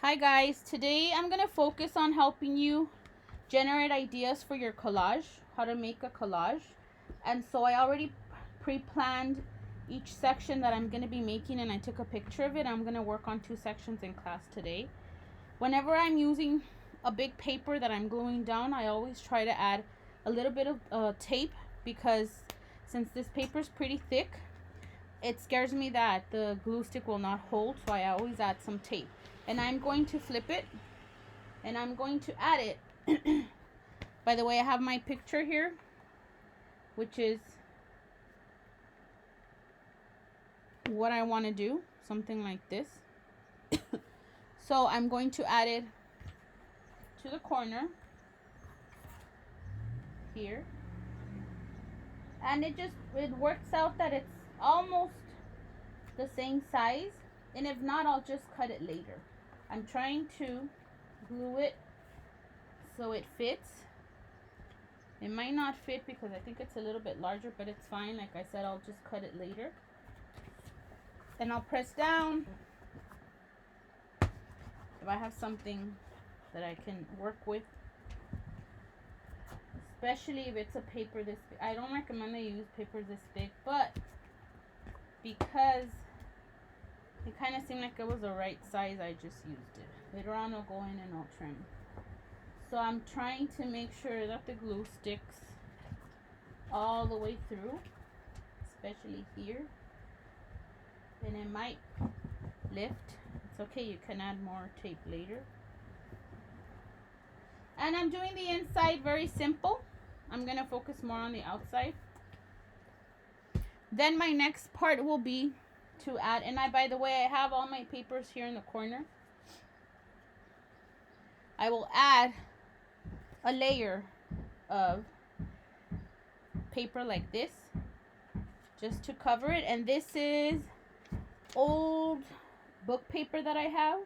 Hi guys, today I'm going to focus on helping you generate ideas for your collage, how to make a collage. And so I already pre-planned each section that I'm going to be making, and I took a picture of it. I'm going to work on 2 sections in class today. Whenever I'm using a big paper that I'm gluing down, I always try to add a little bit of tape, because since this paper is pretty thick, it scares me that the glue stick will not hold, so I always add some tape. And I'm going to flip it, and I'm going to add it. By the way, I have my picture here, which is what I want to do, something like this. So I'm going to add it to the corner here, and it works out that it's almost the same size, and if not, I'll just cut it later. I'm trying to glue it so it fits. It might not fit because I think it's a little bit larger, but it's fine. Like I said, I'll just cut it later. Then I'll press down. If I have something that I can work with, especially if it's a paper this big. I don't recommend I use papers this big, but because it kind of seemed like it was the right size, I just used it. Later on I'll go in and I'll trim. So I'm trying to make sure that the glue sticks all the way through, especially here. And it might lift. It's okay, you can add more tape later. And I'm doing the inside very simple. I'm going to focus more on the outside. Then my next part will be to add, and by the way, I have all my papers here in the corner. I will add a layer of paper like this, just to cover it. And this is old book paper that I have.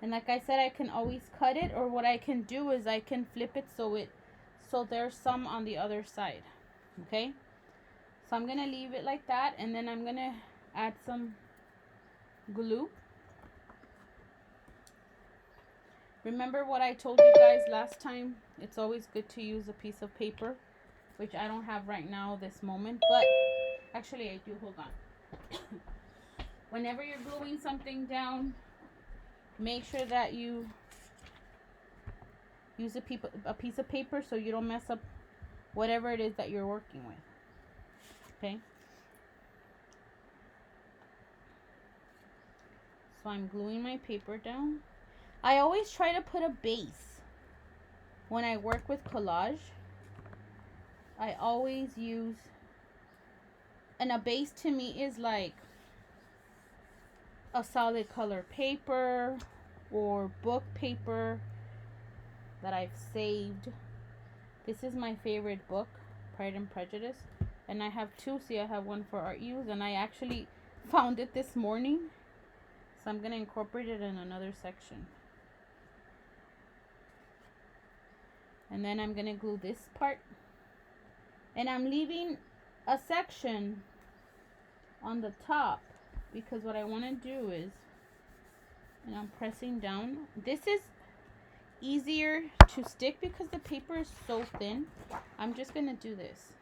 And like I said, I can always cut it, or what I can do is I can flip it so there's some on the other side. Okay? So I'm going to leave it like that, and then I'm going to add some glue. Remember what I told you guys last time? It's always good to use a piece of paper, which I don't have right now this moment, but actually I do. Hold on. Whenever you're gluing something down, make sure that you use a piece of paper so you don't mess up whatever it is that you're working with. Okay? So I'm gluing my paper down. I always try to put a base when I work with collage. I always use, and a base to me is like a solid color paper or book paper that I've saved. This is my favorite book, Pride and Prejudice, and I have 2. See, I have one for art use, and I actually found it this morning, so I'm going to incorporate it in another section. And then I'm going to glue this part, and I'm leaving a section on the top, because what I want to do is, and I'm pressing down, this is easier to stick because the paper is so thin. I'm just going to do this.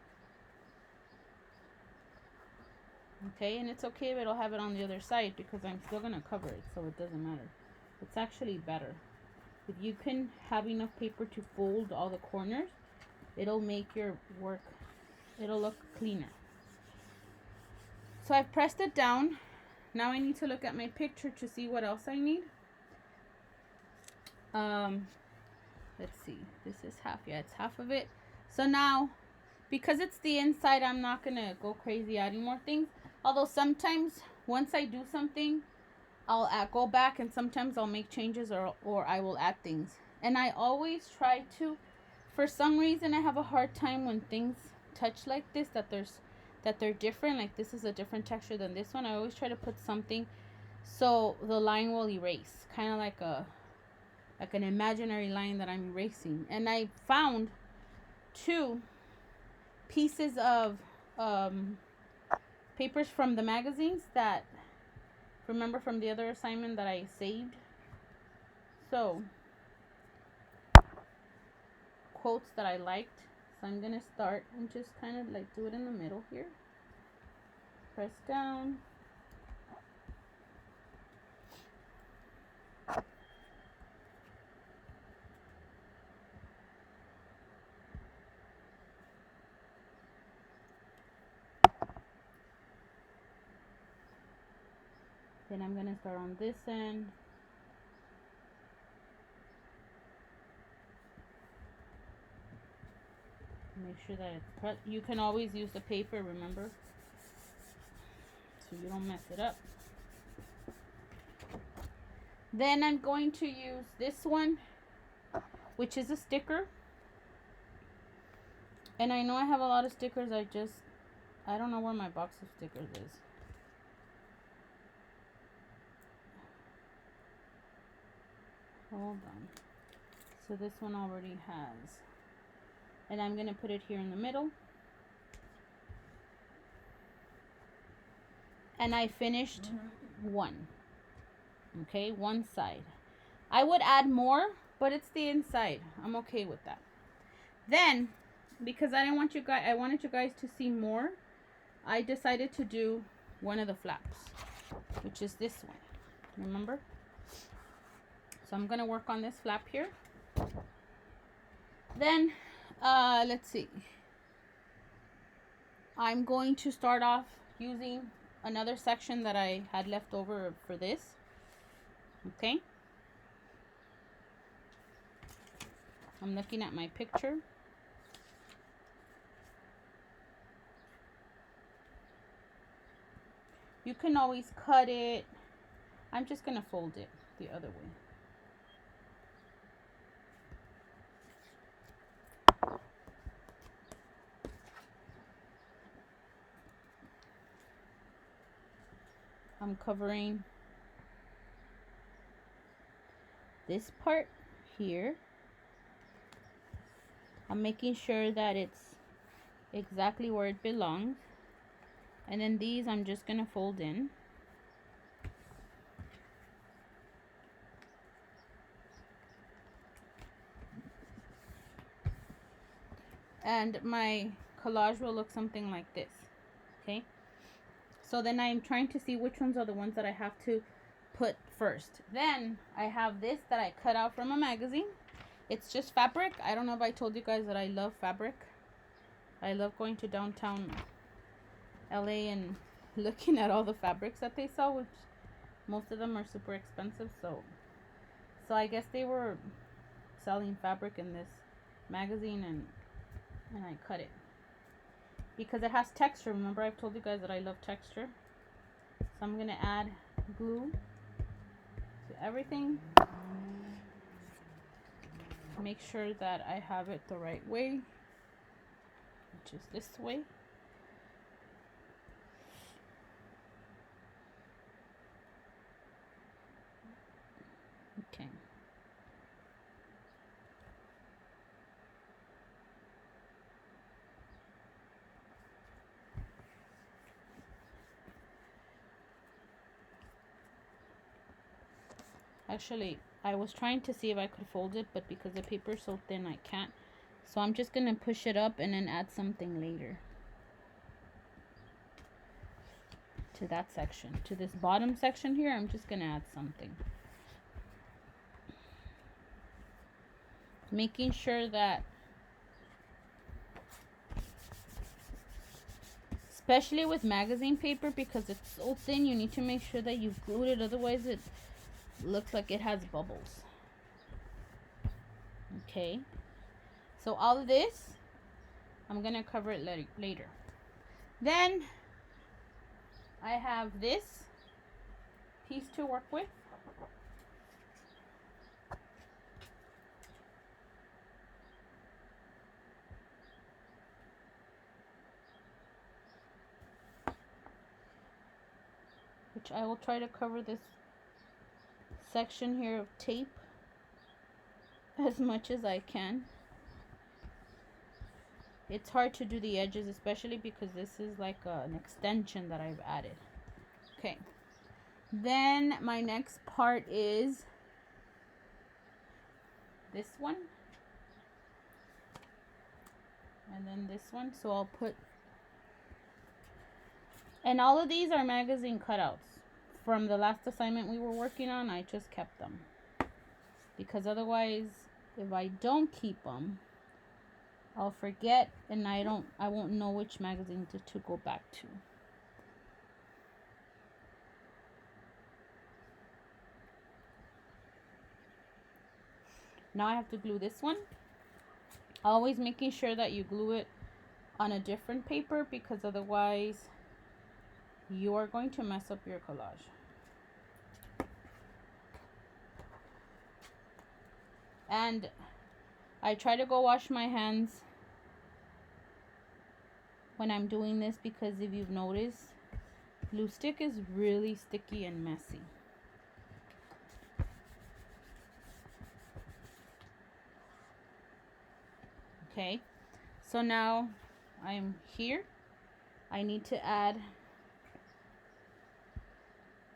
Okay, and it's okay if it'll have it on the other side, because I'm still going to cover it, so it doesn't matter. It's actually better. If you can have enough paper to fold all the corners, it'll make your work, it'll look cleaner. So I've pressed it down. Now I need to look at my picture to see what else I need. Let's see. This is half. Yeah, it's half of it. So now, because it's the inside, I'm not going to go crazy adding more things. Although sometimes, once I do something, I'll go back, and sometimes I'll make changes, or I will add things. And I always try to, for some reason, I have a hard time when things touch like this, that they're different. Like this is a different texture than this one. I always try to put something so the line will erase, kind of like an imaginary line that I'm erasing. And I found 2 pieces of papers from the magazines that Remember from the other assignment that I saved? So, quotes that I liked. So I'm going to start and just kind of like do it in the middle here. Press down. Then I'm going to start on this end. Make sure that it's you can always use the paper, remember? So you don't mess it up. Then I'm going to use this one, which is a sticker. And I know I have a lot of stickers. I don't know where my box of stickers is. Hold on. So this one already has. And I'm going to put it here in the middle. And I finished one. Okay, one side. I would add more, but it's the inside. I'm okay with that. Then, because I wanted you guys to see more, I decided to do one of the flaps, which is this one. Remember? So I'm going to work on this flap here. Then, let's see. I'm going to start off using another section that I had left over for this. Okay. I'm looking at my picture. You can always cut it. I'm just going to fold it the other way. I'm covering this part here. I'm making sure that it's exactly where it belongs. And then these I'm just going to fold in. And my collage will look something like this. Okay. So then I'm trying to see which ones are the ones that I have to put first. Then I have this that I cut out from a magazine. It's just fabric. I don't know if I told you guys that I love fabric. I love going to downtown LA and looking at all the fabrics that they sell, which most of them are super expensive. So I guess they were selling fabric in this magazine, and I cut it because it has texture. Remember, I've told you guys that I love texture. So I'm gonna add glue to everything. Make sure that I have it the right way, which is this way. Okay. Actually, I was trying to see if I could fold it, but because the paper is so thin, I can't. So I'm just going to push it up and then add something later to that section. To this bottom section here, I'm just going to add something. Making sure that, especially with magazine paper, because it's so thin, you need to make sure that you've glued it. Otherwise, it looks like it has bubbles. Okay. So all of this, I'm going to cover it later. Then I have this piece to work with. Which I will try to cover this section here of tape as much as I can. It's hard to do the edges, especially because this is like an extension that I've added. Okay, Then my next part is this one. And then this one. So I'll put, and all of these are magazine cutouts from the last assignment we were working on. I just kept them because otherwise, if I don't keep them, I'll forget and I won't know which magazine to go back to. Now I have to glue this one. Always making sure that you glue it on a different paper because otherwise you are going to mess up your collage. And I try to go wash my hands when I'm doing this because if you've noticed, glue stick is really sticky and messy. Okay, so now I'm here. I need to add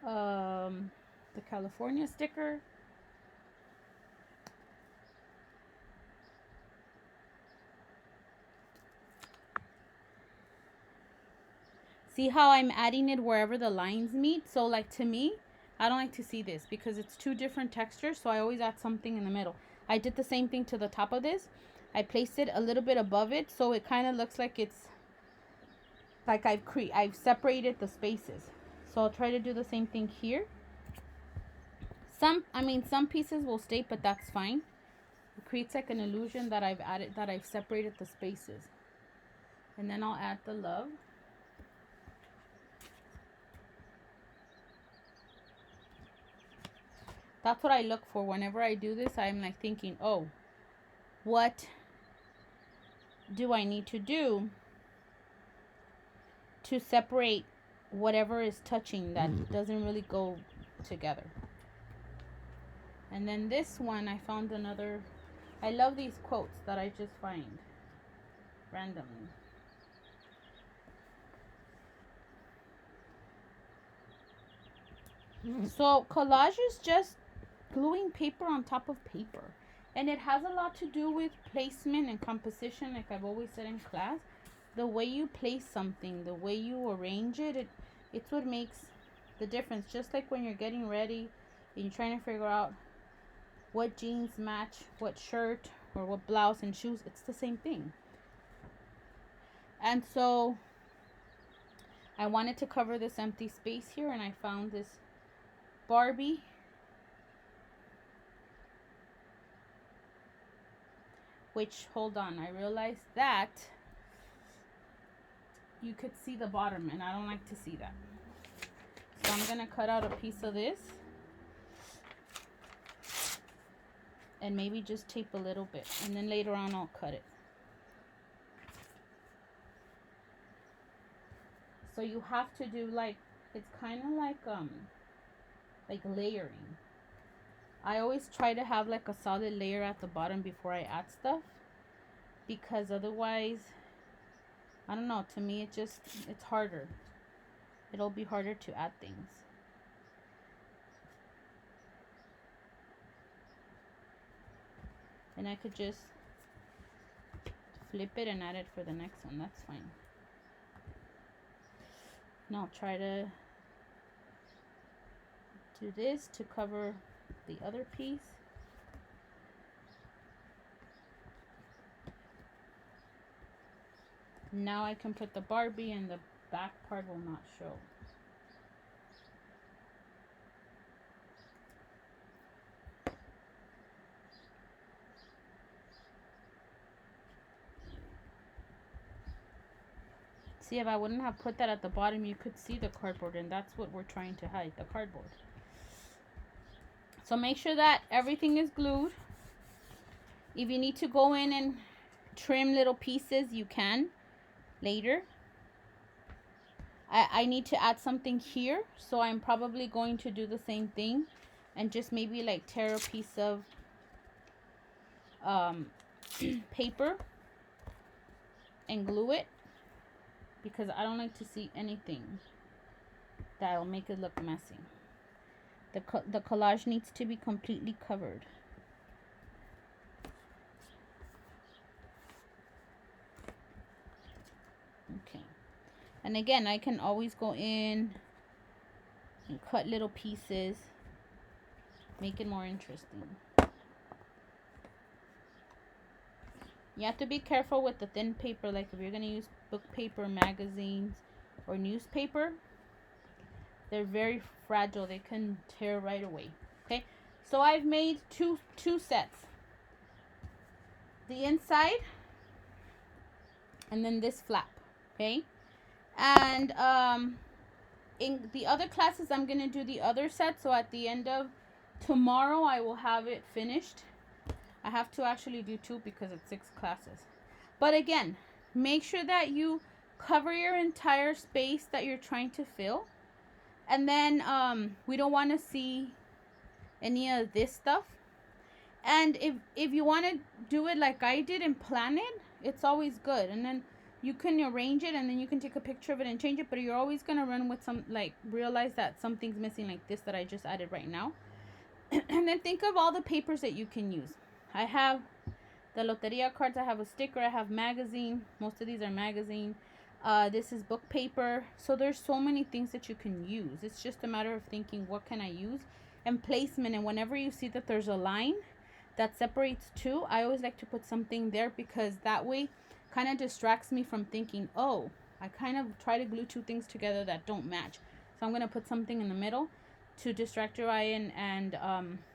the California sticker. See how I'm adding it wherever the lines meet? So like to me, I don't like to see this because it's two different textures. So I always add something in the middle. I did the same thing to the top of this. I placed it a little bit above it. So it kind of looks like it's like I've separated the spaces. So I'll try to do the same thing here. Some pieces will stay, but that's fine. It creates like an illusion that I've separated the spaces. And then I'll add the love. That's what I look for whenever I do this. I'm like thinking, oh, what do I need to do to separate whatever is touching that doesn't really go together. And then this one, I found another. I love these quotes that I just find randomly. So collage is just gluing paper on top of paper, and it has a lot to do with placement and composition. Like I've always said in class, the way you place something, the way you arrange it, it's what makes the difference. Just like when you're getting ready and you're trying to figure out what jeans match what shirt or what blouse and shoes, it's the same thing. And so I wanted to cover this empty space here, and I found this Barbie which, hold on, I realized that you could see the bottom and I don't like to see that. So I'm gonna cut out a piece of this and maybe just tape a little bit, and then later on I'll cut it. So you have to do like, it's kind of like layering. I always try to have like a solid layer at the bottom before I add stuff, because otherwise, I don't know, to me it's harder. It'll be harder to add things. And I could just flip it and add it for the next one. That's fine. Now I'll try to do this to cover the other piece. Now I can put the Barbie and the back part will not show. See, if I wouldn't have put that at the bottom, you could see the cardboard, and that's what we're trying to hide, the cardboard. So make sure that everything is glued. If you need to go in and trim little pieces, you can later. I need to add something here, so I'm probably going to do the same thing and just maybe like tear a piece of paper and glue it, because I don't like to see anything that will make it look messy. The collage needs to be completely covered. Okay. And again, I can always go in and cut little pieces, make it more interesting. You have to be careful with the thin paper, like if you're going to use book paper, magazines, or newspaper, they're very fragile. They can tear right away. Okay, so I've made two sets. The inside, and then this flap. Okay, and in the other classes, I'm going to do the other set. So at the end of tomorrow, I will have it finished. I have to actually do 2 because it's 6 classes. But again, make sure that you cover your entire space that you're trying to fill. And then we don't want to see any of this stuff. And if you want to do it like I did and plan it, it's always good. And then you can arrange it, and then you can take a picture of it and change it. But you're always going to run with some, like, realize that something's missing, like this that I just added right now. And then think of all the papers that you can use. I have the Loteria cards. I have a sticker. I have magazine. Most of these are magazine. This is book paper. So there's so many things that you can use. It's just a matter of thinking, what can I use? And placement. And whenever you see that there's a line that separates 2, I always like to put something there, because that way kind of distracts me from thinking, oh, I kind of try to glue 2 things together that don't match. So I'm going to put something in the middle to distract your eye, and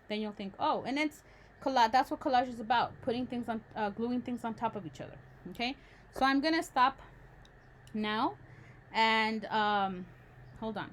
then you'll think, oh, and it's collage. That's what collage is about, putting things on, gluing things on top of each other. Okay, so I'm gonna stop now, and hold on.